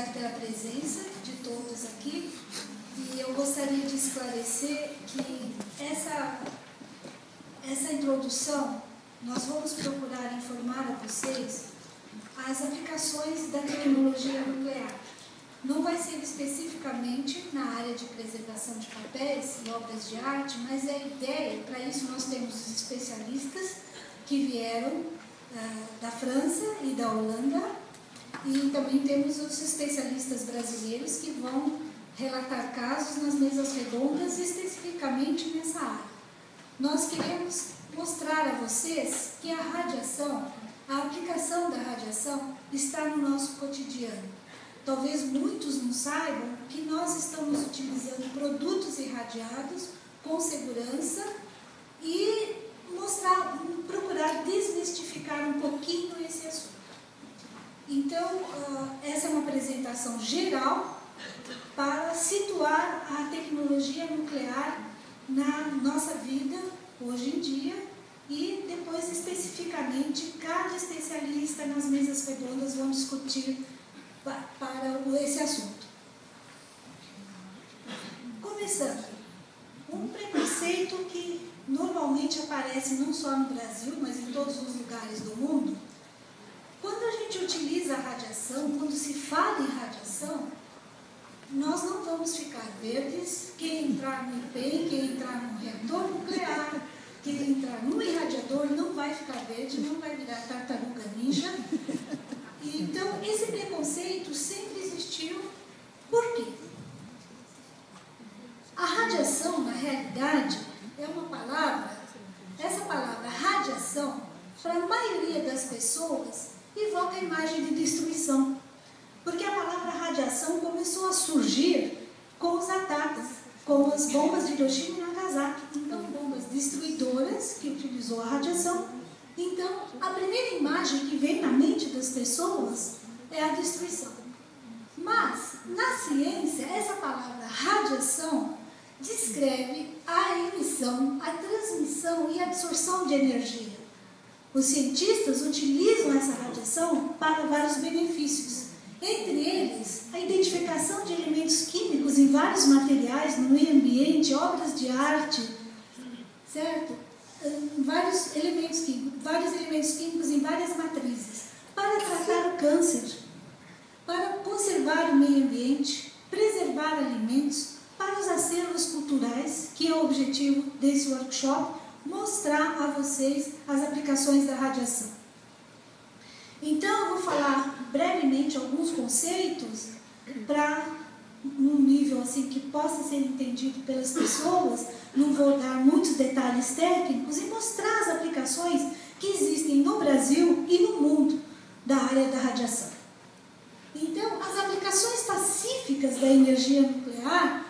obrigada pela presença de todos aqui. E eu gostaria de esclarecer que essa introdução, nós vamos procurar informar a vocês as aplicações da tecnologia nuclear. Não vai ser especificamente na área de preservação de papéis e obras de arte, mas a ideia, para isso nós temos os especialistas que vieram da França e da Holanda, e também temos os especialistas brasileiros que vão relatar casos nas mesas redondas, especificamente nessa área. Nós queremos mostrar a vocês que a radiação, a aplicação da radiação está no nosso cotidiano. Talvez muitos não saibam que nós estamos utilizando produtos irradiados com segurança e procurar desmistificar um pouquinho esse assunto. Então, essa é uma apresentação geral para situar a tecnologia nuclear na nossa vida hoje em dia e depois especificamente cada especialista nas mesas redondas vão discutir para esse assunto. Começando, um preconceito que normalmente aparece não só no Brasil, mas em todos os lugares do mundo. Quando a gente utiliza a radiação, quando se fala em radiação, nós não vamos ficar verdes. Quem entrar no IPEM, quem entrar no reator nuclear, quem entrar no irradiador não vai ficar verde, não vai virar tartaruga ninja. Então, esse preconceito sempre existiu. Por quê? A radiação, na realidade, é uma palavra, essa palavra radiação, para a maioria das pessoas, evoca a imagem de destruição. Porque a palavra radiação começou a surgir com os ataques, com as bombas de Hiroshima e Nagasaki. Então, bombas destruidoras que utilizou a radiação. Então, a primeira imagem que vem na mente das pessoas é a destruição. Mas, na ciência, essa palavra radiação descreve a emissão, a transmissão e a absorção de energia. Os cientistas utilizam essa radiação para vários benefícios. Entre eles, a identificação de elementos químicos em vários materiais no meio ambiente, obras de arte, certo? Vários elementos químicos em várias matrizes, para tratar o câncer, para conservar o meio ambiente, preservar alimentos, para os acervos culturais, que é o objetivo desse workshop, mostrar a vocês as aplicações da radiação. Então, eu vou falar brevemente alguns conceitos para, num nível assim que possa ser entendido pelas pessoas, não vou dar muitos detalhes técnicos e mostrar as aplicações que existem no Brasil e no mundo da área da radiação. Então, as aplicações pacíficas da energia nuclear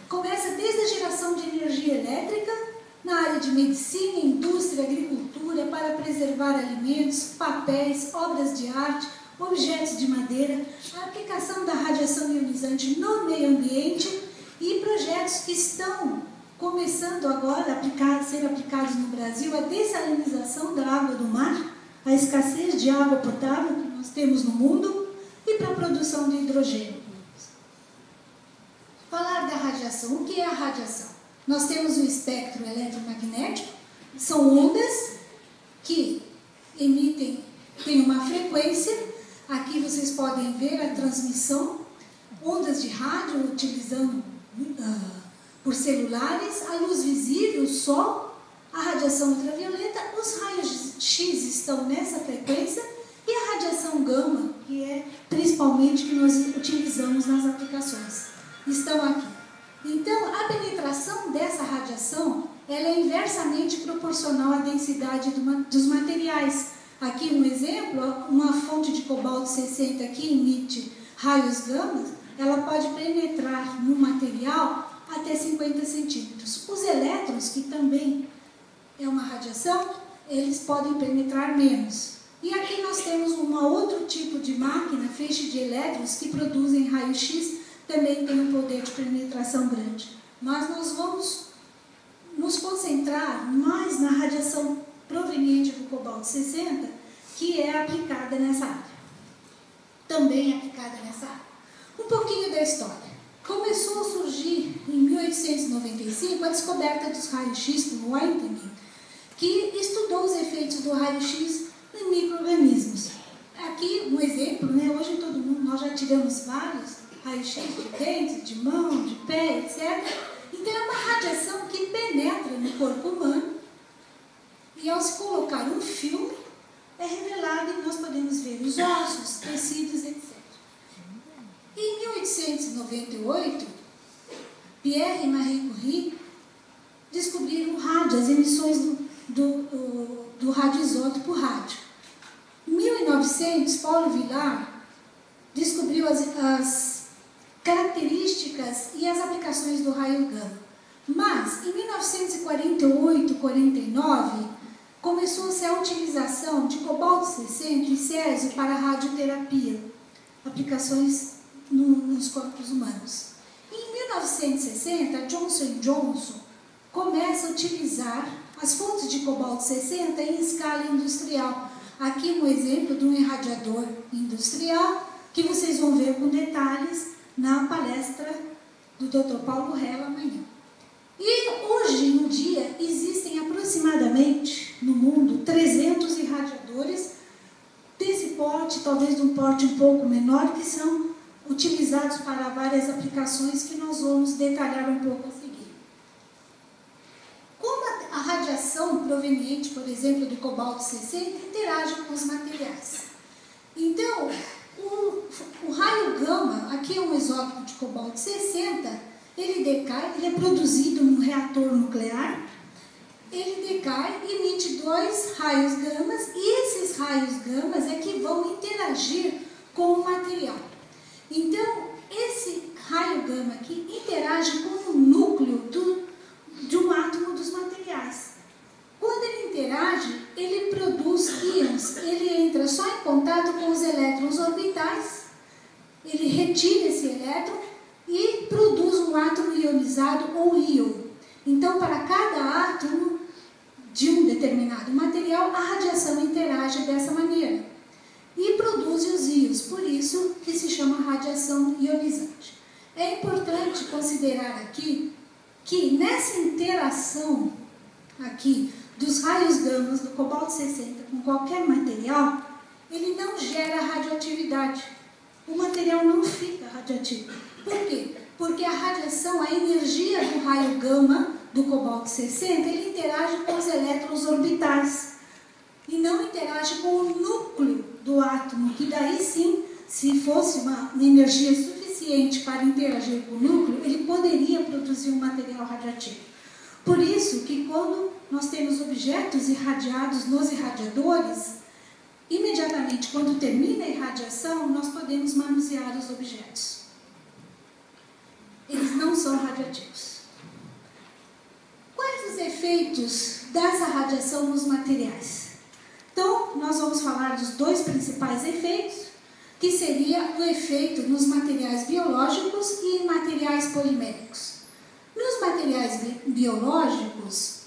começam desde a geração de energia elétrica, na área de medicina, indústria, agricultura, para preservar alimentos, papéis, obras de arte, objetos de madeira, a aplicação da radiação ionizante no meio ambiente e projetos que estão começando agora a ser aplicados no Brasil, a dessalinização da água do mar, a escassez de água potável que nós temos no mundo e para a produção de hidrogênio. Falar da radiação. O que é a radiação? Nós temos o espectro eletromagnético, são ondas que têm uma frequência. Aqui vocês podem ver a transmissão, ondas de rádio utilizando por celulares, a luz visível, o sol, a radiação ultravioleta, os raios X estão nessa frequência e a radiação gama, que é principalmente que nós utilizamos nas aplicações, estão aqui. Então, a penetração dessa radiação ela é inversamente proporcional à densidade dos materiais. Aqui um exemplo, uma fonte de cobalto 60 que emite raios gama, ela pode penetrar no material até 50 centímetros. Os elétrons, que também é uma radiação, eles podem penetrar menos. E aqui nós temos um outro tipo de máquina, feixe de elétrons, que produzem raio-x, também tem um poder de penetração grande. Mas nós vamos nos concentrar mais na radiação proveniente do cobalto 60, que é aplicada nessa área. Também é aplicada nessa área. Um pouquinho da história. Começou a surgir, em 1895, a descoberta dos raios-x por Röntgen, que estudou os efeitos do raio-x em micro-organismos. Aqui um exemplo, né? Hoje todo mundo, nós já tiramos vários raio-x de dentes, de mão, de pé, etc. Então é uma radiação que penetra no corpo humano e ao se colocar um filme, é revelado e nós podemos ver os ossos, tecidos, etc. Em 1898, Pierre e Marie Curie descobriram o rádio, as emissões do radioisótopo rádio. Em 1900, Paulo Villard descobriu as características e as aplicações do raio gama. Mas, em 1948, 49, começou-se a utilização de cobalto-60 e césio para radioterapia, aplicações nos corpos humanos. Em 1960, Johnson & Johnson começa a utilizar as fontes de cobalto-60 em escala industrial. Aqui um exemplo de um irradiador industrial que vocês vão ver com detalhes na palestra do Dr. Paulo Rella amanhã. E hoje, no dia, existem aproximadamente no mundo 300 irradiadores desse porte, talvez de um porte um pouco menor, que são utilizados para várias aplicações que nós vamos detalhar um pouco a seguir. Como a radiação proveniente, por exemplo, do cobalto-60 interage com os materiais. Então, o raio gama, aqui é um isótopo de cobalto-60, ele decai, ele é produzido num reator nuclear, ele decai, emite 2 raios gamas, e esses raios gamas é que vão interagir com o material. Então, esse raio gama aqui interage com o núcleo de um átomo dos materiais. Quando ele interage, ele produz íons, ele entra só em contato com os elétrons orbitais, ele retira esse elétron e produz um átomo ionizado ou íon. Então, para cada átomo de um determinado material, a radiação interage dessa maneira e produz os íons, por isso que se chama radiação ionizante. É importante considerar aqui que nessa interação aqui dos raios gamas do cobalto-60 com qualquer material, ele não gera radioatividade. O material não fica radioativo. Por quê? Porque a radiação, a energia do raio gama do cobalto-60, ele interage com os elétrons orbitais e não interage com o núcleo do átomo, que daí sim, se fosse uma energia suficiente para interagir com o núcleo, ele poderia produzir um material radioativo. Por isso que quando nós temos objetos irradiados nos irradiadores, imediatamente quando termina a irradiação, nós podemos manusear os objetos. Eles não são radioativos. Quais os efeitos dessa radiação nos materiais? Então, nós vamos falar dos 2 principais efeitos, que seria o efeito nos materiais biológicos e em materiais poliméricos. Nos materiais biológicos,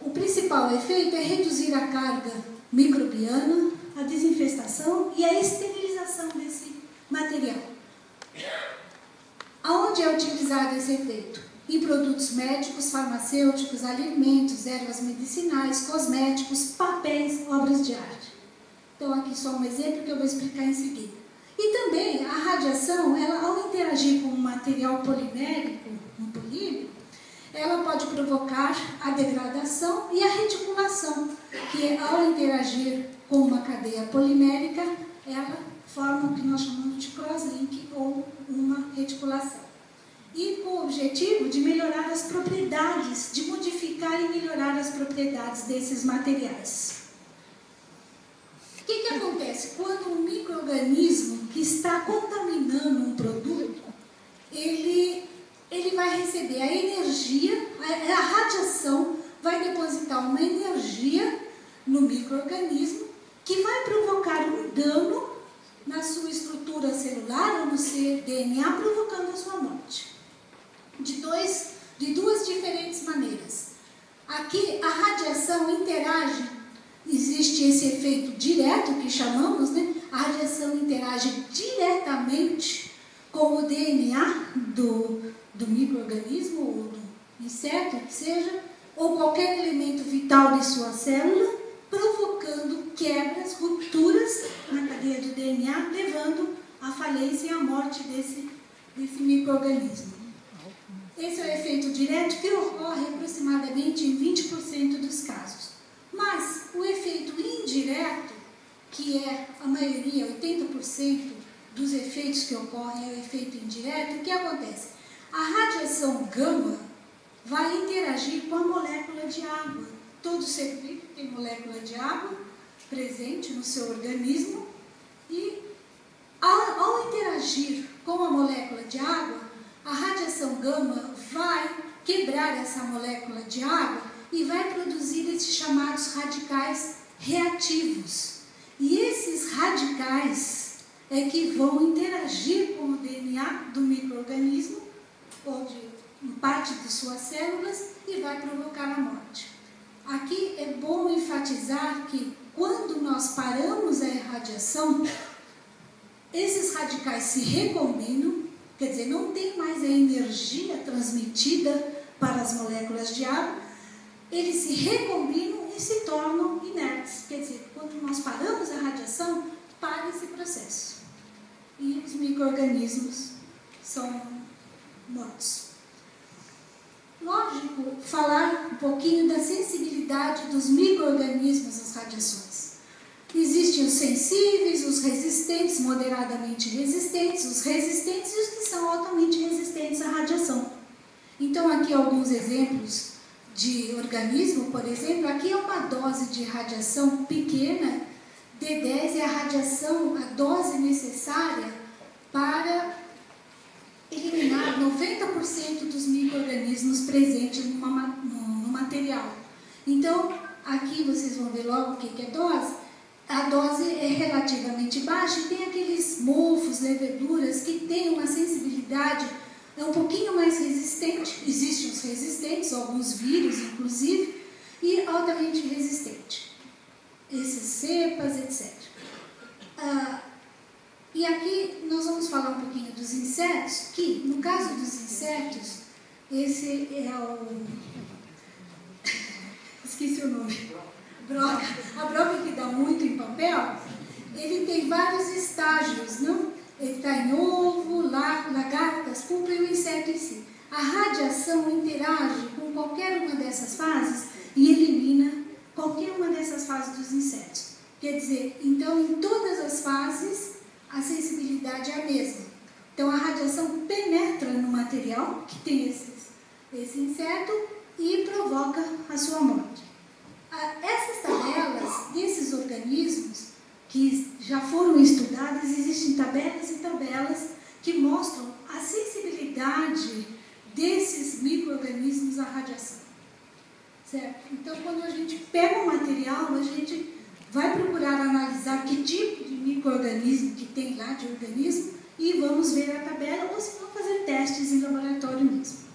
o principal efeito é reduzir a carga microbiana, a desinfestação e a esterilização desse material. Aonde é utilizado esse efeito? Em produtos médicos, farmacêuticos, alimentos, ervas medicinais, cosméticos, papéis, obras de arte. Então, aqui só um exemplo que eu vou explicar em seguida. E também a radiação, ela, ao interagir com um material polimérico, um polímero, ela pode provocar a degradação e a reticulação, que ao interagir com uma cadeia polimérica, ela forma o que nós chamamos de crosslink ou uma reticulação. E com o objetivo de melhorar as propriedades, de modificar e melhorar as propriedades desses materiais. O que acontece? Quando um micro-organismo que está contaminando um produto, ele vai receber a energia, a radiação vai depositar uma energia no micro-organismo que vai provocar um dano na sua estrutura celular ou no seu DNA, provocando a sua morte. De duas diferentes maneiras. Aqui a radiação interage, existe esse efeito direto que chamamos, né? A radiação interage diretamente com o DNA do micro-organismo ou do inseto, que seja, ou qualquer elemento vital de sua célula, provocando quebras, rupturas na cadeia do DNA, levando à falência e à morte desse micro-organismo. Esse é o efeito direto que ocorre aproximadamente em 20% dos casos. Mas o efeito indireto, que é a maioria, 80% dos efeitos que ocorrem é o efeito indireto, o que acontece? A radiação gama vai interagir com a molécula de água. Todo ser vivo tem molécula de água presente no seu organismo e, ao interagir com a molécula de água, a radiação gama vai quebrar essa molécula de água e vai produzir esses chamados radicais reativos. E esses radicais é que vão interagir com o DNA do micro-organismo, ou em parte de suas células, e vai provocar a morte. Aqui é bom enfatizar que, quando nós paramos a irradiação, esses radicais se recombinam, quer dizer, não tem mais a energia transmitida para as moléculas de água, eles se recombinam e se tornam inertes. Quer dizer, quando nós paramos a radiação, para esse processo. E os micro-organismos são mortos. Lógico, falar um pouquinho da sensibilidade dos micro-organismos às radiações. Existem os sensíveis, os resistentes, moderadamente resistentes, os resistentes e os que são altamente resistentes à radiação. Então, aqui alguns exemplos de organismo, por exemplo, aqui é uma dose de radiação pequena, D10 é a dose necessária para eliminar 90% dos micro-organismos presentes no material. Então, aqui vocês vão ver logo o que é dose. A dose é relativamente baixa e tem aqueles mofos, leveduras que têm uma sensibilidade um pouquinho mais resistente. Existem os resistentes, alguns vírus inclusive, e altamente resistente. Esses cepas, etc. E aqui nós vamos falar um pouquinho dos insetos, que no caso dos insetos, esse é o... esqueci o nome. Broca. A broca que dá muito em papel, ele tem vários estágios, não? Ele está em ovo, lagartas, pupa e o inseto em si. A radiação interage com qualquer uma dessas fases e elimina qualquer uma dessas fases dos insetos. Quer dizer, então, em todas as fases, a sensibilidade é a mesma. Então, a radiação penetra no material que tem esse inseto e provoca a sua morte. Essas tabelas desses organismos que já foram estudadas, existem tabelas e tabelas que mostram a sensibilidade desses micro-organismos à radiação. Certo? Então, quando a gente pega o material, a gente vai procurar analisar que tipo de micro-organismo que tem lá de organismo e vamos ver a tabela, ou se não, fazer testes em laboratório mesmo.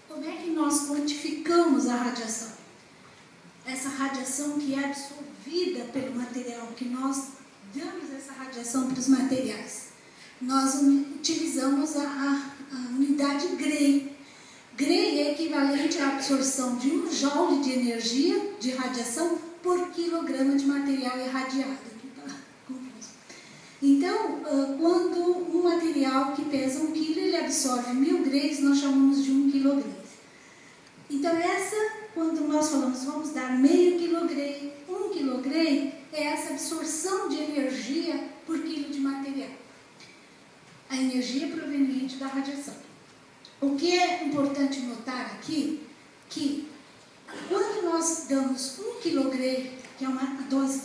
Como é que nós quantificamos a radiação? Essa radiação que é absorvida pelo material, que nós damos essa radiação para os materiais. Nós utilizamos a unidade Gray. Gray é equivalente à absorção de 1 joule de energia de radiação por quilograma de material irradiado. Aqui está confuso. Então, quando um material que pesa 1 kg, ele absorve 1000 grays, nós chamamos de 1 kg. Então, quando nós falamos, vamos dar meio quilogray, 1 quilogray, é essa absorção de energia por quilo de material. A energia proveniente da radiação. O que é importante notar aqui, que quando nós damos 1 quilogray, que é uma dose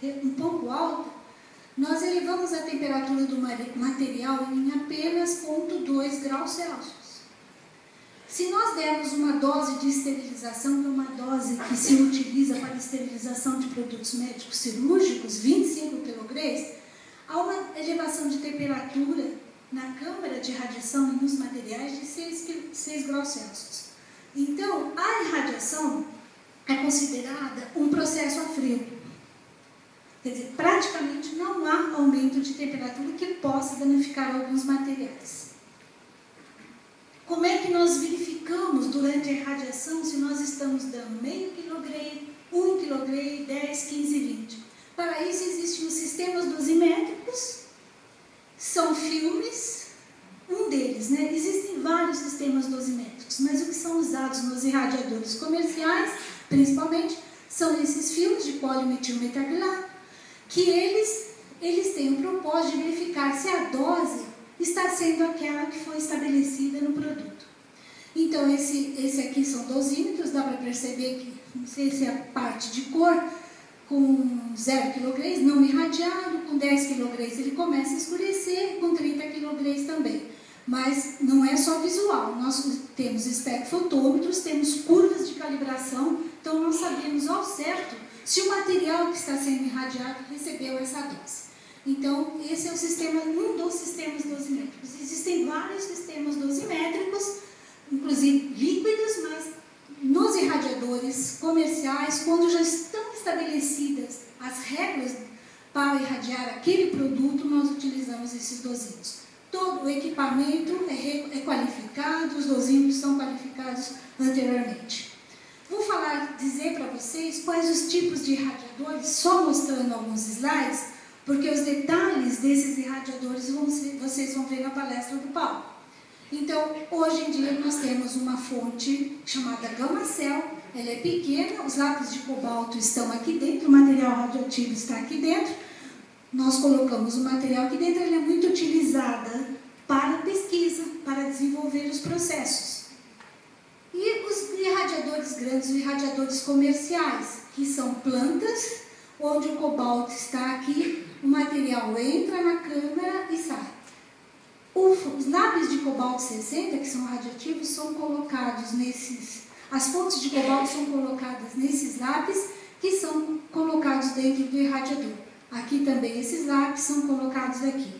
um pouco alta, nós elevamos a temperatura do material em apenas 0,2 graus Celsius. Se nós dermos uma dose de esterilização, que é uma dose que se utiliza para esterilização de produtos médicos cirúrgicos, 25 kg, há uma elevação de temperatura na câmara de radiação e nos materiais de 6 graus Celsius. Então, a irradiação, é considerada um processo a frio. Quer dizer, praticamente não há aumento de temperatura que possa danificar alguns materiais. Como é que nós verificamos durante a irradiação se nós estamos dando meio quilograde, 1 quilograde, 10, 15, 20? Para isso existem os sistemas dosimétricos, são filmes, um deles, né? Existem vários sistemas dosimétricos, mas o que são usados nos irradiadores comerciais, principalmente, são esses filmes de polimetilmetacrilato, que eles têm o propósito de verificar se a dose está sendo aquela que foi estabelecida no produto. Então, esse aqui são dosímetros, dá para perceber que, não sei se é a parte de cor, com 0 kg não irradiado, com 10 kg ele começa a escurecer, com 30 kg também. Mas não é só visual, nós temos espectrofotômetros, temos curvas de calibração, então nós sabemos ao certo se o material que está sendo irradiado recebeu essa dose. Então, esse é o sistema, um dos sistemas dosimétricos. Existem vários sistemas dosimétricos, inclusive líquidos, mas nos irradiadores comerciais, quando já estão estabelecidas as regras para irradiar aquele produto, nós utilizamos esses dosímetros. Todo o equipamento é qualificado, os dosímetros são qualificados anteriormente. Vou dizer para vocês quais os tipos de irradiadores, só mostrando alguns slides, porque os detalhes desses irradiadores vocês vão ver na palestra do Paulo. Então, hoje em dia nós temos uma fonte chamada Gama-Cel, ela é pequena, os lápis de cobalto estão aqui dentro, o material radioativo está aqui dentro, nós colocamos o material aqui dentro, ela é muito utilizada para pesquisa, para desenvolver os processos. E os irradiadores grandes, os irradiadores comerciais, que são plantas, onde o cobalto está aqui, o material entra na câmara e sai. Os lápis de cobalto 60, que são radioativos, são colocados as fontes de cobalto são colocadas nesses lápis, que são colocados dentro do irradiador. Aqui também esses lápis são colocados aqui.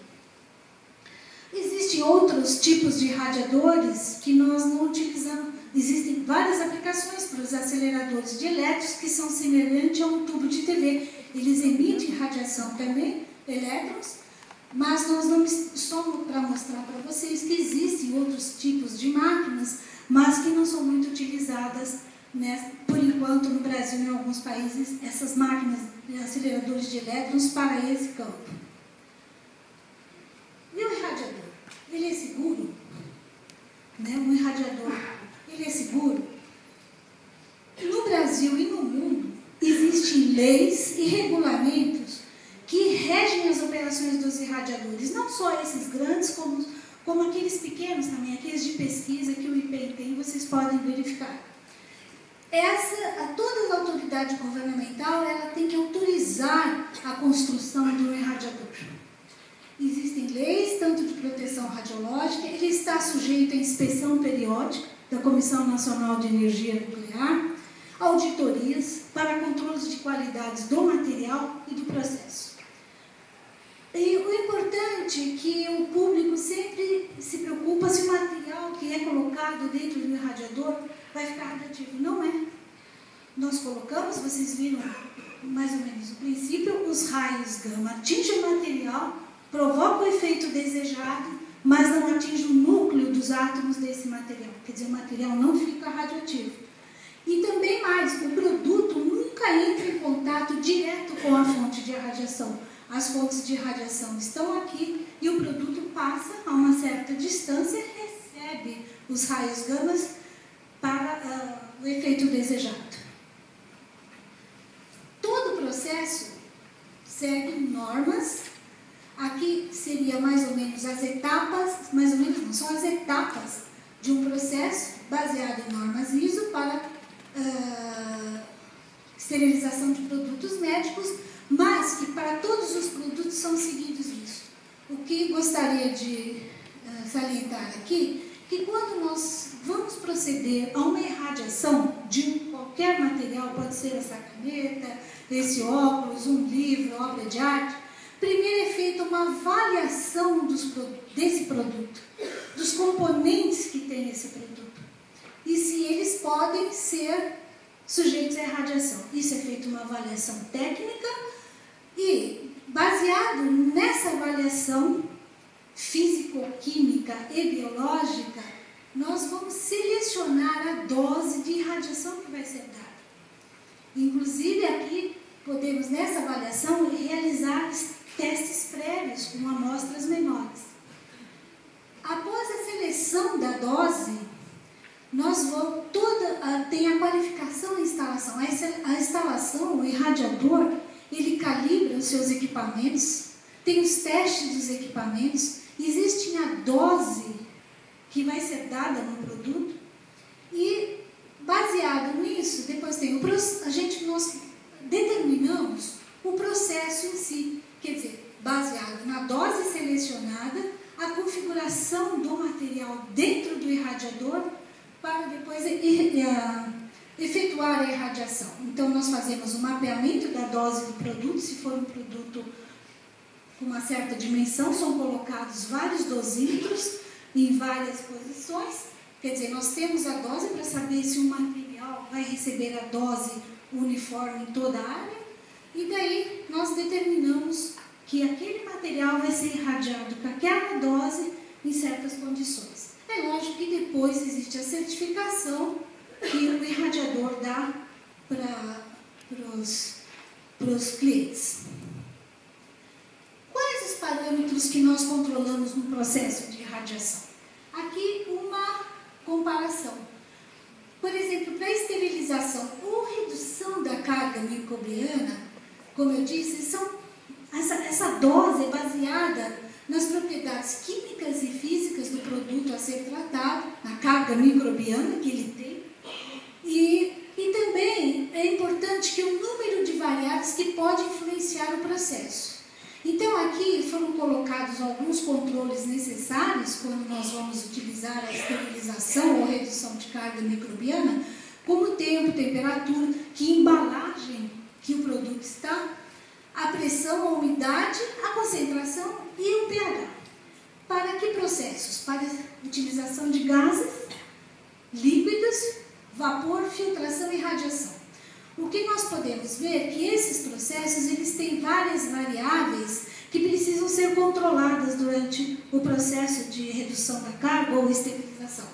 Existem outros tipos de irradiadores que nós não utilizamos. Existem várias aplicações para os aceleradores de elétrons que são semelhantes a um tubo de TV. Eles emitem radiação também, elétrons, mas nós não só para mostrar para vocês que existem outros tipos de máquinas, mas que não são muito utilizadas, né, por enquanto no Brasil e em alguns países, essas máquinas de aceleradores de elétrons para esse campo. E o irradiador? Ele é seguro? Né? Um irradiador, ele é seguro? No Brasil e no mundo, existem leis e regulamentos que regem as operações dos irradiadores, não só esses grandes, como aqueles pequenos também, aqueles de pesquisa que o IPEM tem, vocês podem verificar. Toda a autoridade governamental ela tem que autorizar a construção de um irradiador. Existem leis, tanto de proteção radiológica, ele está sujeito à inspeção periódica da Comissão Nacional de Energia Nuclear, auditorias para controles de qualidades do material e do processo. E o importante é que o público sempre se preocupa se o material que é colocado dentro do irradiador vai ficar radioativo. Não é. Nós colocamos, vocês viram mais ou menos o princípio, os raios gama atingem o material, provocam o efeito desejado, mas não atingem o núcleo dos átomos desse material. Quer dizer, o material não fica radioativo. E também mais, o produto nunca entra em contato direto com a fonte de radiação. As fontes de radiação estão aqui e o produto passa a uma certa distância e recebe os raios gamas para o efeito desejado. Todo o processo segue normas. Aqui seria mais ou menos as etapas, mais ou menos não, são as etapas de um processo baseado em normas ISO para esterilização de produtos médicos, mas que para todos os produtos são seguidos isso. O que gostaria de salientar aqui, que quando nós vamos proceder a uma irradiação de qualquer material, pode ser essa caneta, esse óculos, um livro, obra de arte, primeiro é feita uma avaliação desse produto, dos componentes que tem esse produto, e se eles podem ser sujeitos à radiação. Isso é feito uma avaliação técnica e, baseado nessa avaliação físico-química e biológica, nós vamos selecionar a dose de irradiação que vai ser dada. Inclusive, aqui podemos, nessa avaliação, realizar testes prévios com amostras menores. Após a seleção da dose, nós vamos, tem a qualificação e instalação. A instalação, o irradiador, ele calibra os seus equipamentos, tem os testes dos equipamentos, existe a dose que vai ser dada no produto e, baseado nisso, depois tem nós determinamos o processo em si, quer dizer, baseado na dose selecionada, a configuração do material dentro do irradiador para depois efetuar a irradiação. Então, nós fazemos o mapeamento da dose do produto. Se for um produto com uma certa dimensão, são colocados vários dosímetros em várias posições. Quer dizer, nós temos a dose para saber se o material vai receber a dose uniforme em toda a área. E daí, nós determinamos que aquele material vai ser irradiado com aquela dose em certas condições. É lógico que depois existe a certificação que o irradiador dá para os clientes. Quais os parâmetros que nós controlamos no processo de irradiação? Aqui uma comparação. Por exemplo, para esterilização ou redução da carga microbiana, como eu disse, essa dose é baseada nas propriedades químicas e físicas do produto a ser tratado, na carga microbiana que ele tem, e também é importante que o número de variáveis que pode influenciar o processo. Então, aqui foram colocados alguns controles necessários quando nós vamos utilizar a esterilização ou redução de carga microbiana, como o tempo, temperatura, que embalagem que o produto está, a pressão, a umidade, a concentração e o pH. Para que processos? Para a utilização de gases, líquidos, vapor, filtração e radiação. O que nós podemos ver é que esses processos eles têm várias variáveis que precisam ser controladas durante o processo de redução da carga ou esterilização.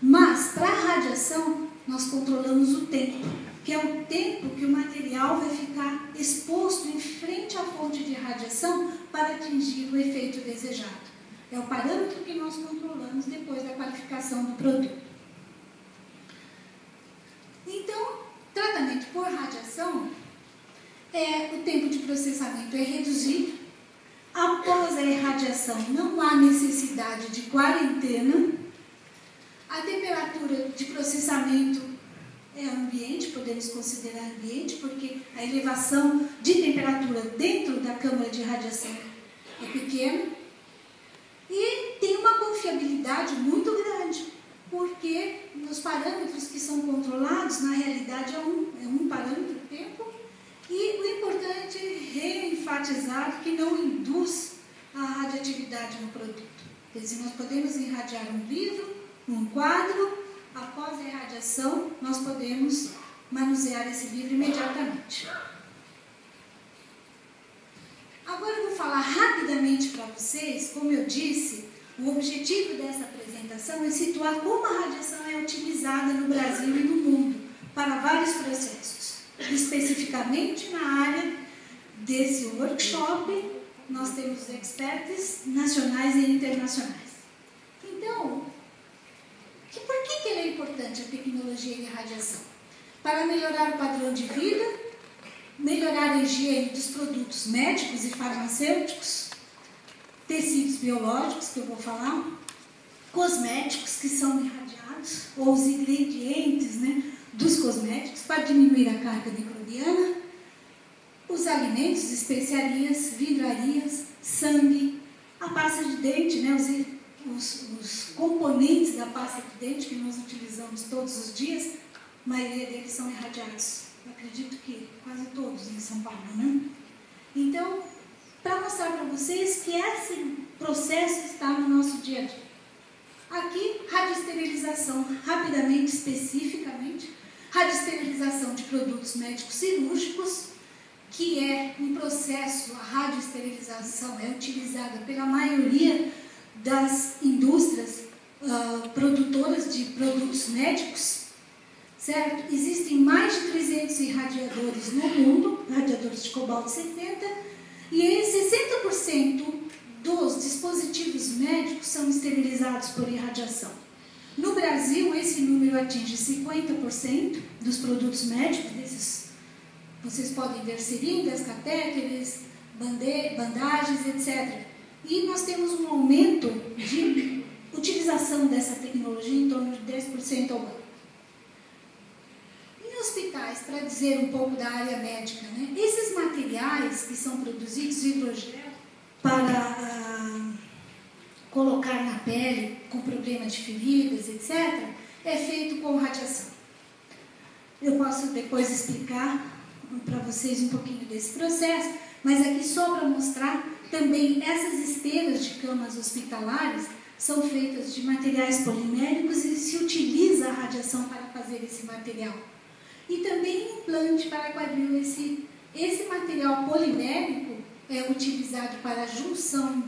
Mas, para a radiação, nós controlamos o tempo, que é o tempo que o material vai ficar exposto em frente à fonte de radiação para atingir o efeito desejado. É o parâmetro que nós controlamos depois da qualificação do produto. Então, tratamento por radiação, o tempo de processamento é reduzido. Após a irradiação, não há necessidade de quarentena. A temperatura de processamento é ambiente, podemos considerar ambiente, porque a elevação de temperatura dentro da câmara de radiação é pequena. E tem uma confiabilidade muito grande, porque nos parâmetros que são controlados, na realidade é um parâmetro tempo, e o importante é reenfatizar que não induz a radioatividade no produto. Quer dizer, nós podemos irradiar um livro, um quadro, após a irradiação, nós podemos manusear esse livro imediatamente. Agora eu vou falar rapidamente para vocês, como eu disse, o objetivo dessa apresentação é situar como a radiação é utilizada no Brasil e no mundo, para vários processos. Especificamente na área desse workshop, nós temos experts nacionais e internacionais. Então, por que ela é importante, a tecnologia de radiação? Para melhorar o padrão de vida, melhorar a higiene dos produtos médicos e farmacêuticos, tecidos biológicos, que eu vou falar, cosméticos que são irradiados, ou os ingredientes, dos cosméticos, para diminuir a carga microbiana, os alimentos, especiarias, vidrarias, sangue, a pasta de dente, os componentes da pasta de dente que nós utilizamos todos os dias, a maioria deles são irradiados. Eu acredito que quase todos em São Paulo, Então, para mostrar para vocês que esse processo está no nosso dia a dia. Aqui, radioesterilização, rapidamente, especificamente, radioesterilização de produtos médicos cirúrgicos, que é um processo, a radioesterilização é utilizada pela maioria das indústrias produtoras de produtos médicos, certo? Existem mais de 300 irradiadores no mundo, radiadores de cobalto 70, e 60% dos dispositivos médicos são esterilizados por irradiação. No Brasil, esse número atinge 50% dos produtos médicos, vocês podem ver seringas, catéteres, bandagens, etc. E nós temos um aumento de utilização dessa tecnologia em torno de 10% ao ano. Em hospitais, para dizer um pouco da área médica, né, esses materiais que são produzidos, hidrogel, para colocar na pele com problema de feridas, etc., é feito com radiação. Eu posso depois explicar para vocês um pouquinho desse processo, mas aqui só para mostrar também essas esteiras de camas hospitalares são feitas de materiais poliméricos e se utiliza a radiação para fazer esse material. E também implante para quadril. Esse material polimérico é utilizado para a junção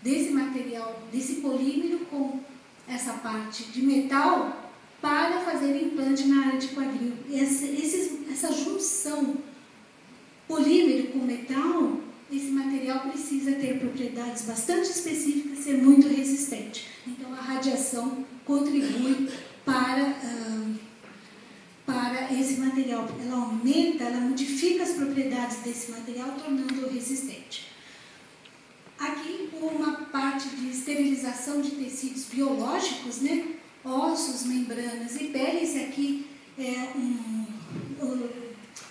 desse material, desse polímero com essa parte de metal para fazer implante na área de quadril. Essa junção polímero com metal, esse material precisa ter propriedades bastante específicas e ser muito resistente. Então, a radiação contribui para esse material. Ela aumenta, ela modifica as propriedades desse material, tornando-o resistente. Aqui, uma parte de esterilização de tecidos biológicos, né? Ossos, membranas e pele. Esse aqui é o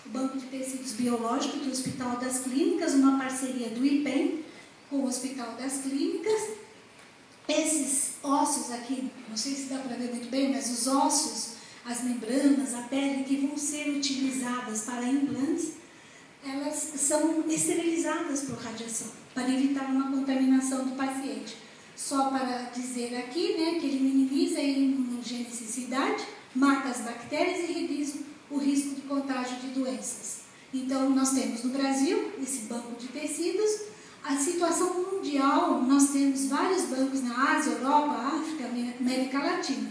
Banco de Tecidos Biológicos do Hospital das Clínicas, uma parceria do IPEM com o Hospital das Clínicas. Esses ossos aqui, não sei se dá para ver muito bem, mas os ossos, as membranas, a pele que vão ser utilizadas para implantes, elas são esterilizadas por radiação, para evitar uma contaminação do paciente. Só para dizer aqui, né, que ele minimiza a imunogenicidade, mata as bactérias e reduz o risco de contágio de doenças. Então, nós temos no Brasil esse banco de tecidos. A situação mundial, nós temos vários bancos na Ásia, Europa, África, América Latina.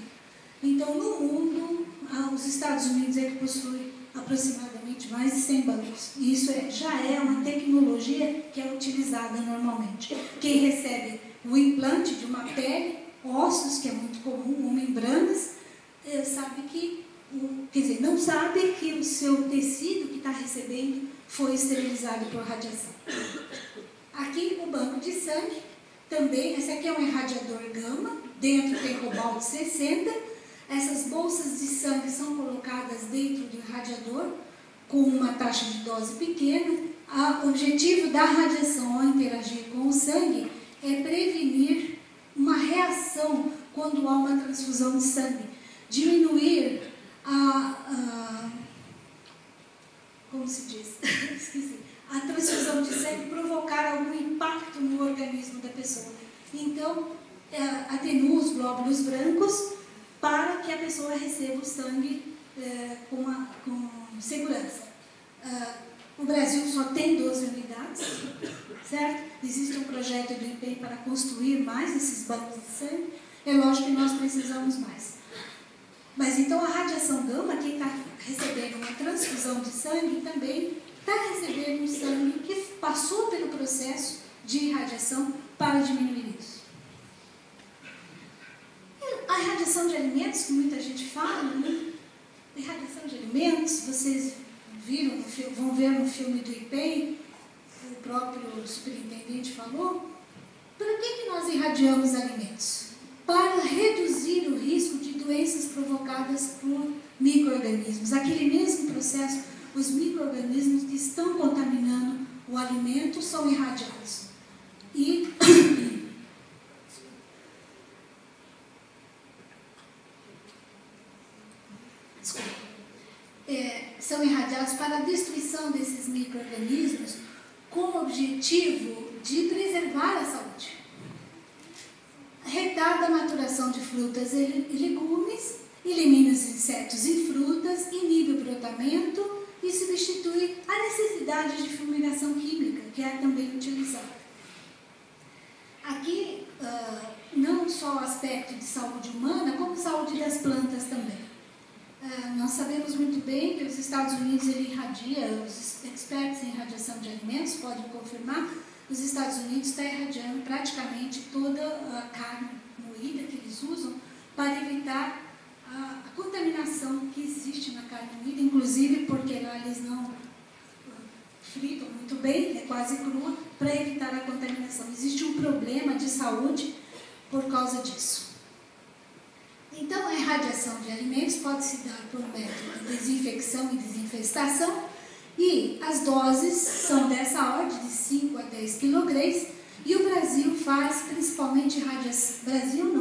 Então, no mundo, os Estados Unidos é que possui aproximadamente mais de 100 bancos. E isso já é uma tecnologia que é utilizada normalmente. Quem recebe o implante de uma pele, ossos, que é muito comum, ou membranas, sabe que, quer dizer, não sabe que o seu tecido que está recebendo foi esterilizado por radiação. Aqui o banco de sangue, também, esse aqui é um irradiador gama, dentro tem cobalto 60, essas bolsas de sangue são colocadas dentro do irradiador com uma taxa de dose pequena. O objetivo da radiação ao interagir com o sangue é prevenir uma reação quando há uma transfusão de sangue, diminuir como se diz? Esqueci. A transfusão de sangue provocar algum impacto no organismo da pessoa. Então, atenua os glóbulos brancos para que a pessoa receba o sangue com segurança. O Brasil só tem 12 unidades, certo? Existe um projeto do IPEM para construir mais esses bancos de sangue. É lógico que nós precisamos mais. Mas então a radiação gama, quem está recebendo uma transfusão de sangue, também está recebendo um sangue que passou pelo processo de irradiação para diminuir isso. A irradiação de alimentos, que muita gente fala, né? A irradiação de alimentos, vocês viram, vão ver no filme do IPEM, o próprio superintendente falou, por que nós irradiamos alimentos? Para reduzir o risco de doenças provocadas por micro-organismos. Aquele mesmo processo, os micro-organismos que estão contaminando o alimento são irradiados. São irradiados para a destruição desses micro-organismos com o objetivo de preservar a saúde. Retarda a maturação de frutas e legumes elimina os insetos em frutas, inibe o brotamento e substitui a necessidade de fulminação química, que é também utilizada. Aqui, não só o aspecto de saúde humana, como saúde das plantas também. Nós sabemos muito bem que os Estados Unidos ele irradia, os expertos em radiação de alimentos podem confirmar, os Estados Unidos está irradiando praticamente toda a carne moída que eles usam para evitar a contaminação que existe na carne moída, inclusive porque lá eles não fritam muito bem, é quase crua, para evitar a contaminação. Existe um problema de saúde por causa disso. Então, a irradiação de alimentos pode se dar por método de desinfecção e desinfestação, e as doses são dessa ordem, de 5 a 10 kg, e o Brasil faz principalmente irradiação,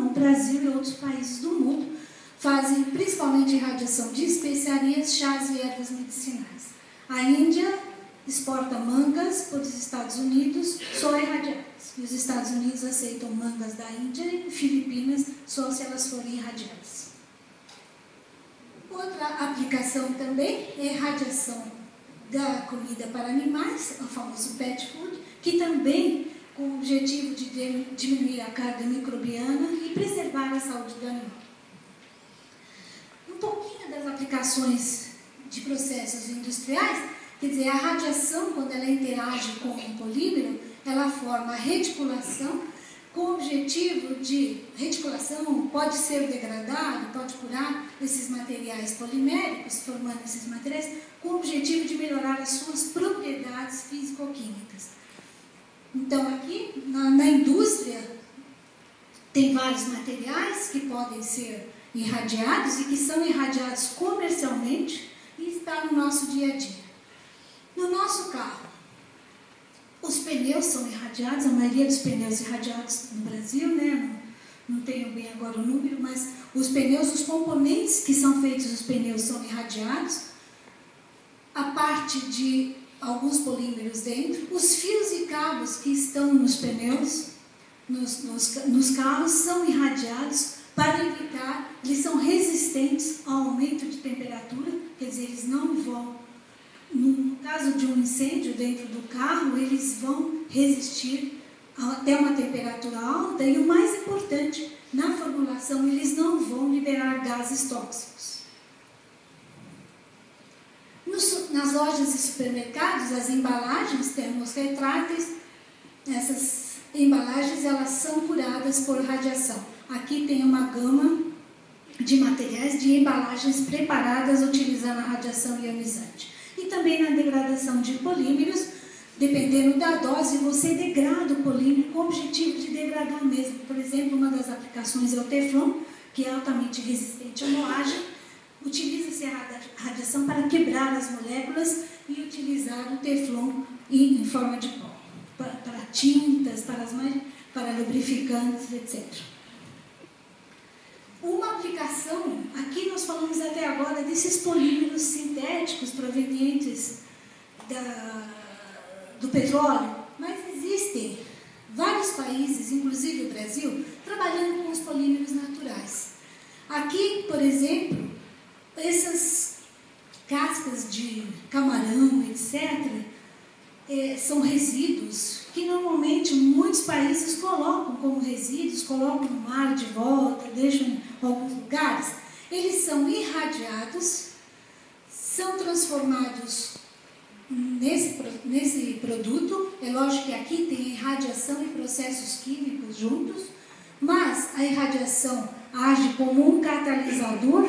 o Brasil e outros países do mundo fazem principalmente irradiação de especiarias, chás e ervas medicinais. A Índia exporta mangas para os Estados Unidos, só irradiadas. E os Estados Unidos aceitam mangas da Índia e Filipinas, só se elas forem irradiadas. Outra aplicação também é a irradiação da comida para animais, o famoso pet food, que também com o objetivo de diminuir a carga microbiana e preservar a saúde do animal. Um pouquinho das aplicações de processos industriais, quer dizer, a radiação, quando ela interage com um polímero, ela forma a reticulação, com o objetivo de reticulação, pode ser degradado, pode curar esses materiais poliméricos, formando esses materiais, com o objetivo de melhorar as suas propriedades físico-químicas. Então, aqui, na indústria, tem vários materiais que podem ser irradiados e que são irradiados comercialmente e está no nosso dia a dia. No nosso carro, os pneus são irradiados, a maioria dos pneus irradiados no Brasil, né? Não tenho bem agora o número, mas os pneus, os componentes que são feitos dos pneus são irradiados, a parte de alguns polímeros dentro, os fios e cabos que estão nos pneus, nos carros, são irradiados para evitar, eles são resistentes ao aumento de temperatura, quer dizer, eles não vão, no caso de um incêndio dentro do carro, eles vão resistir até uma temperatura alta e o mais importante, na formulação, eles não vão liberar gases tóxicos. Nas lojas e supermercados, as embalagens termorretráteis, essas embalagens elas são curadas por radiação. Aqui tem uma gama de materiais de embalagens preparadas utilizando a radiação ionizante. E também na degradação de polímeros, dependendo da dose, você degrada o polímero com o objetivo de degradar mesmo. Por exemplo, uma das aplicações é o Teflon, que é altamente resistente à moagem. Utiliza-se a radiação para quebrar as moléculas e utilizar o Teflon em forma de pó, para tintas, para lubrificantes, etc. Uma aplicação, aqui nós falamos até agora desses polímeros sintéticos provenientes do petróleo, mas existem vários países, inclusive o Brasil, trabalhando com os polímeros naturais. Aqui, por exemplo, essas cascas de camarão, etc., são resíduos que normalmente muitos países colocam como resíduos, colocam no mar de volta, deixam em alguns lugares. Eles são irradiados, são transformados nesse produto. É lógico que aqui tem irradiação e processos químicos juntos, mas a irradiação age como um catalisador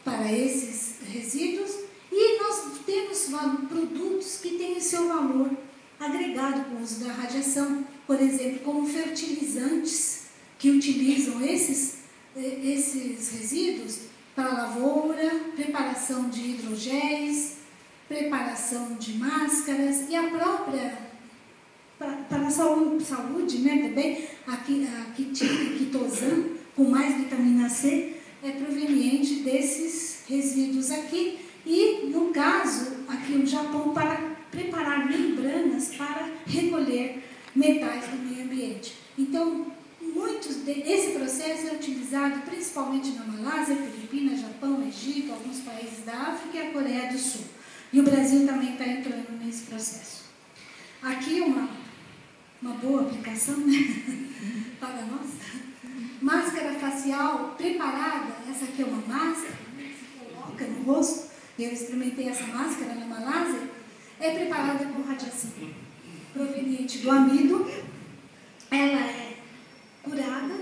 para esses resíduos e nós temos produtos que têm seu valor agregado com o uso da radiação, por exemplo, como fertilizantes que utilizam esses resíduos para lavoura, preparação de hidrogéis, preparação de máscaras e a própria, para a saúde, né, também, a quitosan, com mais vitamina C, é proveniente desses resíduos aqui. E, no caso, aqui no Japão, para preparar membranas para recolher metais do meio ambiente. Então, Esse processo é utilizado principalmente na Malásia, Filipinas, Japão, Egito, alguns países da África e a Coreia do Sul. E o Brasil também está entrando nesse processo. Aqui uma boa aplicação, né? Para nós. Máscara facial preparada, essa aqui é uma máscara, se coloca no rosto, eu experimentei essa máscara na Malásia, é preparada com radiação proveniente do amido, ela é curada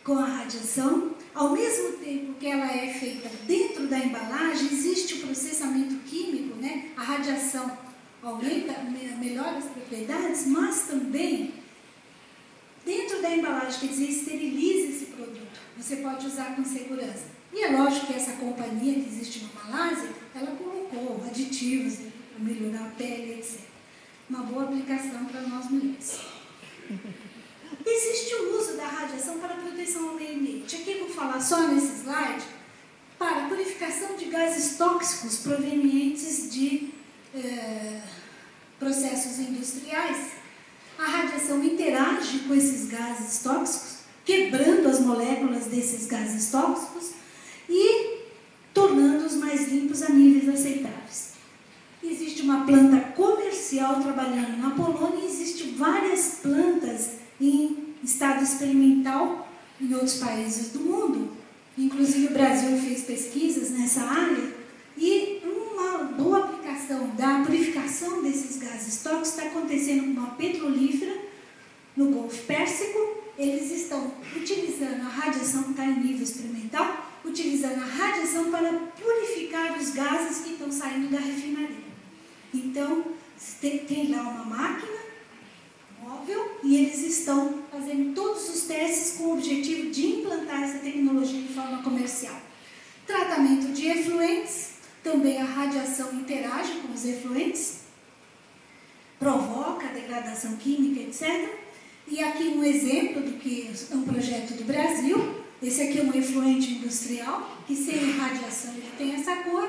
com a radiação, ao mesmo tempo que ela é feita dentro da embalagem, existe o processamento químico, né? A radiação aumenta, melhora as propriedades, mas também dentro da embalagem, quer dizer, esteriliza esse produto. Você pode usar com segurança. E é lógico que essa companhia que existe na Malásia, ela colocou aditivos para melhorar a pele, etc. Uma boa aplicação para nós mulheres. Existe o uso da radiação para proteção ao meio ambiente. Aqui vou falar só nesse slide para purificação de gases tóxicos provenientes de processos industriais. A radiação interage com esses gases tóxicos, quebrando as moléculas desses gases tóxicos e tornando-os mais limpos a níveis aceitáveis. Existe uma planta comercial trabalhando na Polônia e existem várias plantas em estado experimental em outros países do mundo. Inclusive o Brasil fez pesquisas nessa área e uma boa aplicação da purificação desses gases tóxicos está acontecendo com uma petrolífera no Golfo Pérsico. Eles estão utilizando a radiação, que está em nível experimental, utilizando a radiação para purificar os gases que estão saindo da refinaria. Então, tem lá uma máquina móvel e eles estão fazendo todos os testes com o objetivo de implantar essa tecnologia de forma comercial. Tratamento de efluentes, também a radiação interage com os efluentes, provoca a degradação química, etc. E aqui um exemplo do que é um projeto do Brasil. Esse aqui é um efluente industrial, que sem radiação ele tem essa cor,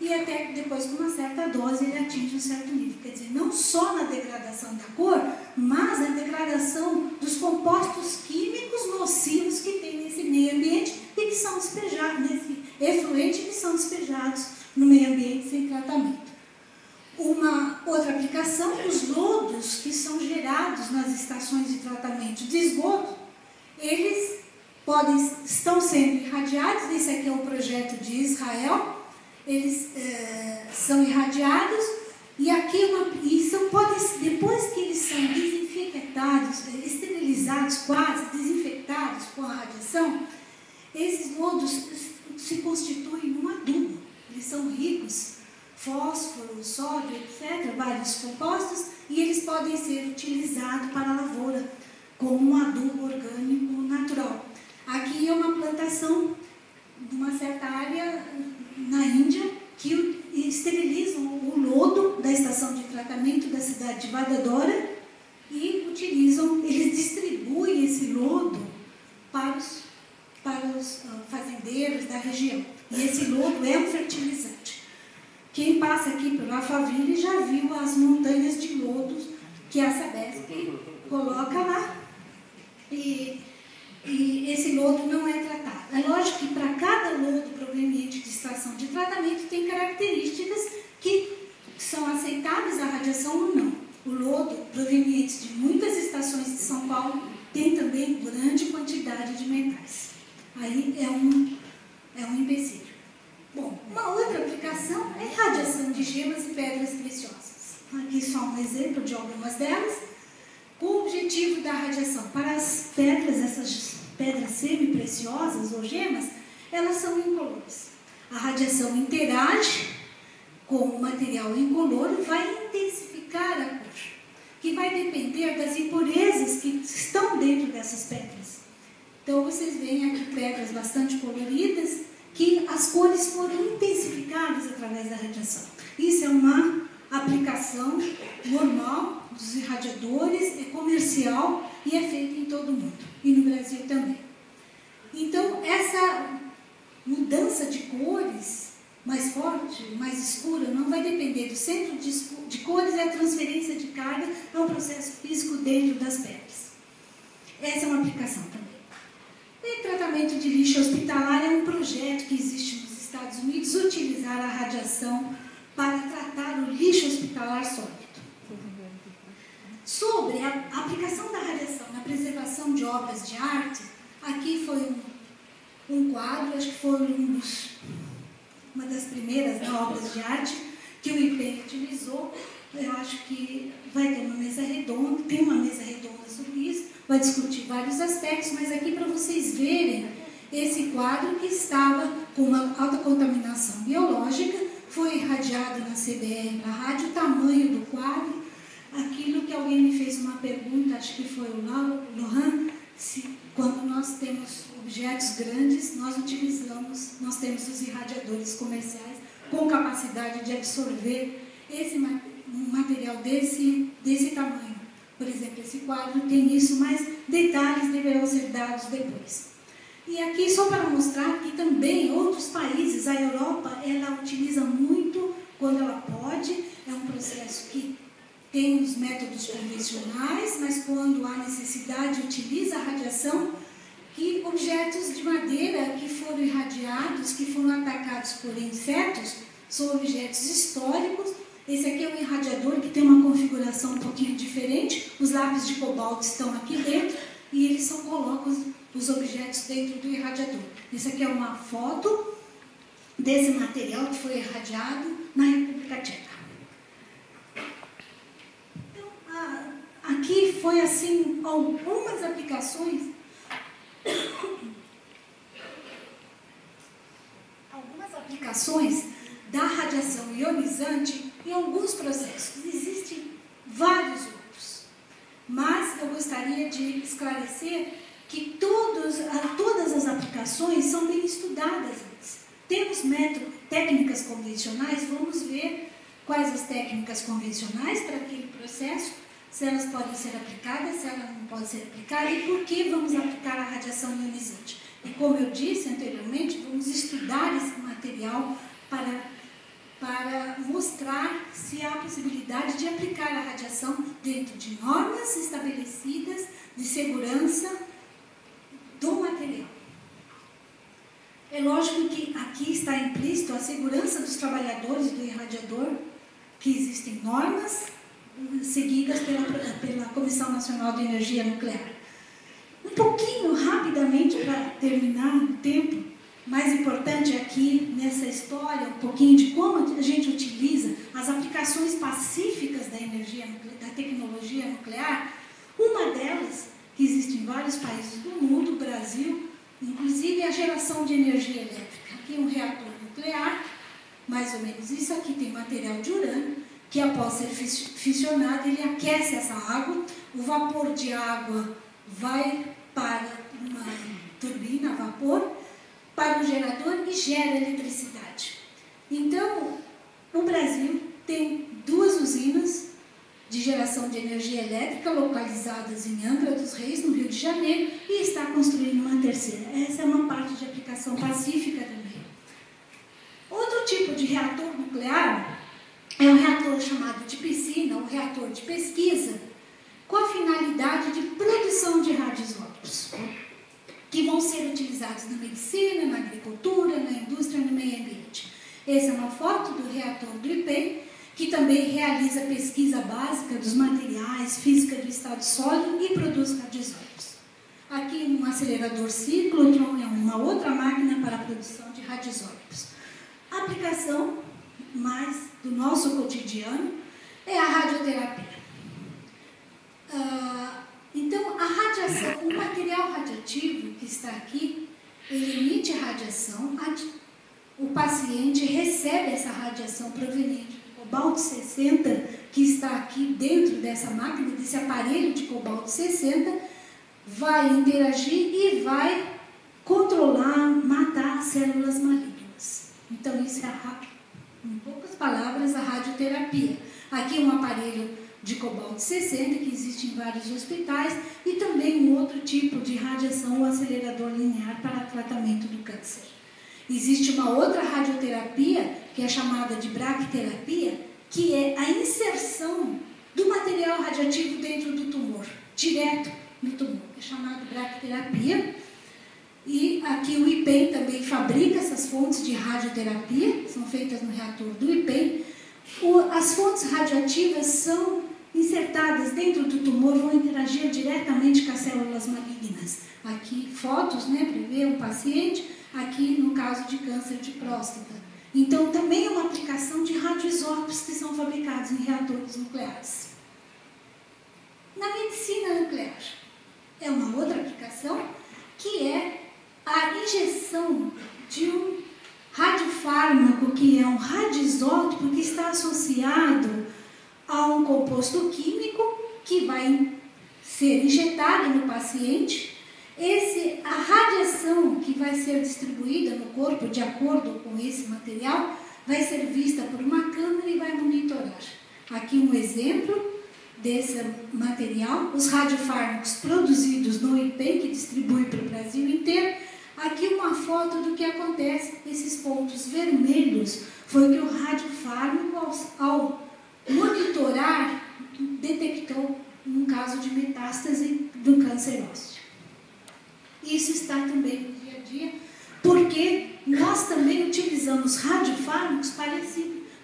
e até depois, com uma certa dose, ele atinge um certo nível. Quer dizer, não só na degradação da cor, mas na degradação dos compostos químicos nocivos que tem nesse meio ambiente e que são despejados, nesse efluente, que são despejados no meio ambiente sem tratamento. Uma outra aplicação, os lodos que são gerados nas estações de tratamento de esgoto, eles estão sendo irradiados. Esse aqui é um projeto de Israel. Eles são irradiados e aqui depois que eles são desinfectados, esterilizados quase, desinfectados com a radiação, esses lodos se constituem num adubo. Eles são ricos, fósforo, sódio, etc., vários compostos, e eles podem ser utilizados para a lavoura como um adubo orgânico natural. Aqui é uma plantação de uma certa área na Índia que esterilizam o lodo da estação de tratamento da cidade de Vadodara e eles distribuem esse lodo para os fazendeiros da região. E esse lodo é um fertilizante. Quem passa aqui pelo Alphaville já viu as montanhas de lodos que a Sabesp coloca lá. E esse lodo não é tratado. É lógico que para cada lodo proveniente de estação de tratamento tem características que são aceitáveis à radiação ou não. O lodo proveniente de muitas estações de São Paulo tem também grande quantidade de metais. Aí é um empecilho. Bom, uma outra aplicação é radiação de gemas e pedras preciosas. Aqui só um exemplo de algumas delas. O objetivo da radiação para as pedras, essas pedras semi-preciosas ou gemas, elas são incolores. A radiação interage com o material incolor e vai intensificar a cor, que vai depender das impurezas que estão dentro dessas pedras. Então, vocês veem aqui pedras bastante coloridas, que as cores foram intensificadas através da radiação. Isso é uma aplicação normal dos irradiadores, é comercial e é feita em todo o mundo, e no Brasil também. Então, essa mudança de cores mais forte, mais escura, não vai depender do centro de cores, é a transferência de carga, é um processo físico dentro das pedras. Essa é uma aplicação também. E tratamento de lixo hospitalar é um projeto que existe nos Estados Unidos, utilizar a radiação para tratar o lixo hospitalar sólido. Sobre a aplicação da radiação na preservação de obras de arte, aqui foi um quadro, acho que foi uma das primeiras obras de arte que o IPEM utilizou. Eu acho que vai ter uma mesa redonda, tem uma mesa redonda sobre isso, vai discutir vários aspectos, mas aqui para vocês verem esse quadro que estava com uma alta contaminação biológica, foi irradiado na CBR para a rádio, o tamanho do quadro, aquilo que alguém me fez uma pergunta, acho que foi o Lohan, quando nós temos objetos grandes, nós temos os irradiadores comerciais com capacidade de absorver um material desse tamanho. Por exemplo, esse quadro tem isso, mas detalhes deverão ser dados depois. E aqui, só para mostrar que também outros países, a Europa, ela utiliza muito quando ela pode, é um processo que tem os métodos convencionais, mas quando há necessidade, utiliza a radiação, que objetos de madeira que foram irradiados, que foram atacados por insetos, são objetos históricos. Esse aqui é um irradiador que tem uma configuração um pouquinho diferente, os lápis de cobalto estão aqui dentro e eles só colocam os objetos dentro do irradiador. Essa aqui é uma foto desse material que foi irradiado na República Tcheca. Então, aqui foi assim, algumas aplicações da radiação ionizante em alguns processos. Existem vários outros, mas eu gostaria de esclarecer que todas as aplicações são bem estudadas antes. Temos técnicas convencionais, vamos ver quais as técnicas convencionais para aquele processo, se elas podem ser aplicadas, se elas não podem ser aplicadas e por que vamos aplicar a radiação ionizante. E como eu disse anteriormente, vamos estudar esse material para mostrar se há possibilidade de aplicar a radiação dentro de normas estabelecidas de segurança do material. É lógico que aqui está implícito a segurança dos trabalhadores do irradiador, que existem normas seguidas pela Comissão Nacional de Energia Nuclear. Um pouquinho, rapidamente, para terminar o tempo, mais importante aqui nessa história, um pouquinho de como a gente utiliza as aplicações pacíficas da tecnologia nuclear. Uma delas, que existe em vários países do mundo, o Brasil, inclusive a geração de energia elétrica. Aqui um reator nuclear, mais ou menos isso, aqui tem material de urânio, que após ser fissionado, ele aquece essa água, o vapor de água vai para uma turbina a vapor, para o gerador e gera eletricidade. Então, o Brasil tem 2 usinas de geração de energia elétrica localizadas em Angra dos Reis, no Rio de Janeiro, e está construindo uma terceira. Essa é uma parte de aplicação pacífica também. Outro tipo de reator nuclear é um reator chamado de piscina, um reator de pesquisa, com a finalidade de produção de radioisótopos, que vão ser utilizados na medicina, na agricultura, na indústria, no meio ambiente. Essa é uma foto do reator do IPEM, que também realiza pesquisa básica dos materiais, física do estado sólido e produz radioisótopos. Aqui um acelerador ciclotron é uma outra máquina para a produção de radioisótopos. A aplicação mais do nosso cotidiano é a radioterapia. Então, a radiação, o material radioativo que está aqui, ele emite radiação, o paciente recebe essa radiação proveniente do cobalto-60, que está aqui dentro dessa máquina, desse aparelho de cobalto-60, vai interagir e vai controlar, matar as células malignas. Então, isso é, em poucas palavras, a radioterapia. Aqui um aparelho de cobalto-60, que existe em vários hospitais, e também um outro tipo de radiação, o acelerador linear para tratamento do câncer. Existe uma outra radioterapia, que é chamada de braquiterapia, que é a inserção do material radioativo dentro do tumor, direto no tumor, que é chamado bracterapia. E aqui o IPEM também fabrica essas fontes de radioterapia, são feitas no reator do IPEM. As fontes radioativas são insertadas dentro do tumor, vão interagir diretamente com as células malignas. Aqui fotos, né, para ver um paciente, aqui no caso de câncer de próstata. Então também é uma aplicação de radioisótopos que são fabricados em reatores nucleares. Na medicina nuclear, é uma outra aplicação que é a injeção de um radiofármaco, que é um radioisótopo que está associado a um composto químico que vai ser injetado no paciente. A radiação que vai ser distribuída no corpo, de acordo com esse material, vai ser vista por uma câmera e vai monitorar. Aqui um exemplo desse material, os radiofármacos produzidos no IPEM, que distribui para o Brasil inteiro. Aqui uma foto do que acontece, esses pontos vermelhos, foi o que o radiofármaco, ao monitorar, detectou um caso de metástase do câncer ósseo. Isso está também no dia a dia, porque nós também utilizamos radiofármacos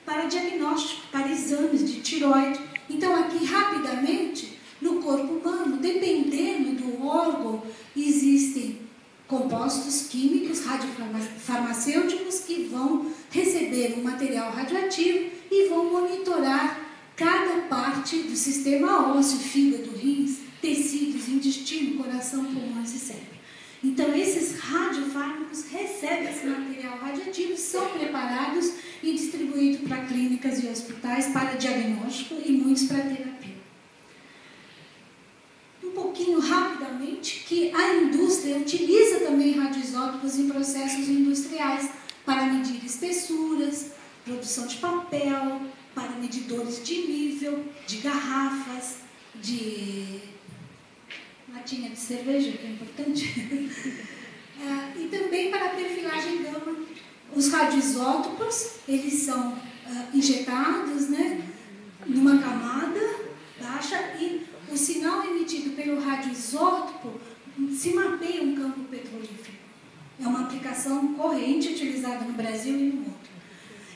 para diagnóstico, para exames de tireoide. Então, aqui, rapidamente, no corpo humano, dependendo do órgão, existem compostos químicos radiofarmacêuticos que vão receber um material radioativo e vão monitorar cada parte do sistema ósseo, fígado, rins, tecidos, intestino, coração, pulmões e cérebro. Então, esses radiofármacos recebem esse material radioativo, são preparados e distribuídos para clínicas e hospitais para diagnóstico e muitos para terapia. Um pouquinho rapidamente, que a indústria utiliza também radioisótopos em processos industriais para medir espessuras, produção de papel, para medidores de nível, de garrafas, de latinha de cerveja, que é importante, e também para perfilagem gama. Os radioisótopos, eles são injetados, né, numa camada baixa e o sinal emitido pelo radioisótopo se mapeia um campo petrolífero. É uma aplicação corrente utilizada no Brasil e no mundo.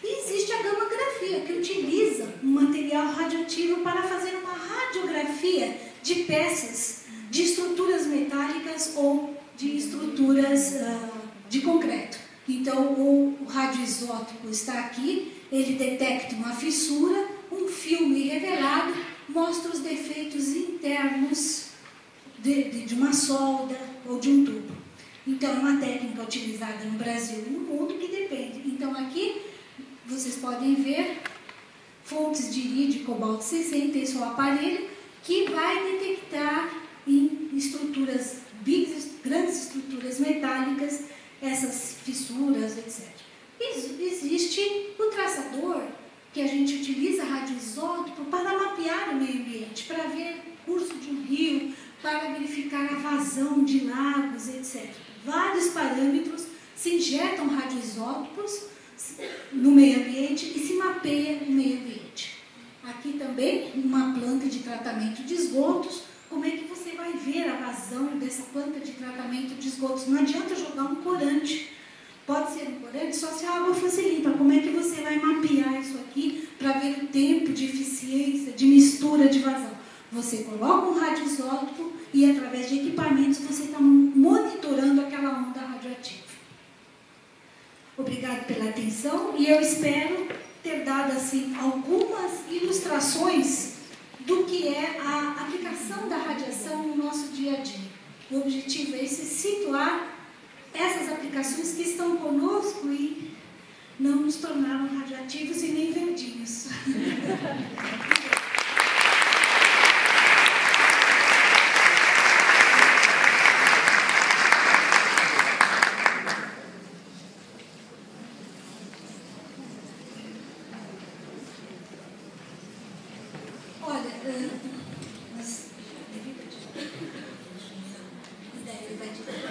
E existe a gamografia, que utiliza um material radioativo para fazer uma radiografia de peças, de estruturas metálicas ou de estruturas de concreto. Então, o radioisótopo está aqui, ele detecta uma fissura, um filme revelado mostra os defeitos internos de uma solda ou de um tubo. Então, é uma técnica utilizada no Brasil e no mundo que depende. Então, aqui vocês podem ver fontes de irídio e cobalto 60, esse é o aparelho que vai detectar em estruturas, grandes estruturas metálicas, essas fissuras, etc. Existe o traçador, que a gente utiliza radioisótopo para mapear o meio ambiente, para ver o curso de um rio, para verificar a vazão de lagos, etc. Vários parâmetros se injetam radioisótopos no meio ambiente e se mapeia o meio ambiente. Aqui também uma planta de tratamento de esgotos. Como é que você vai ver a vazão dessa planta de tratamento de esgotos? Não adianta jogar um corante. Pode ser um corante só se a água fosse limpa. Como é que você vai mapear isso aqui para ver o tempo de eficiência, de mistura de vazão? Você coloca um radioisótopo e através de equipamentos você está monitorando aquela onda radioativa. Obrigado pela atenção e eu espero ter dado assim algumas ilustrações do que é a aplicação da radiação no nosso dia a dia. O objetivo é esse, situar essas aplicações que estão conosco e não nos tornaram radioativos e nem verdinhos. Olha, mas devido a ideia vai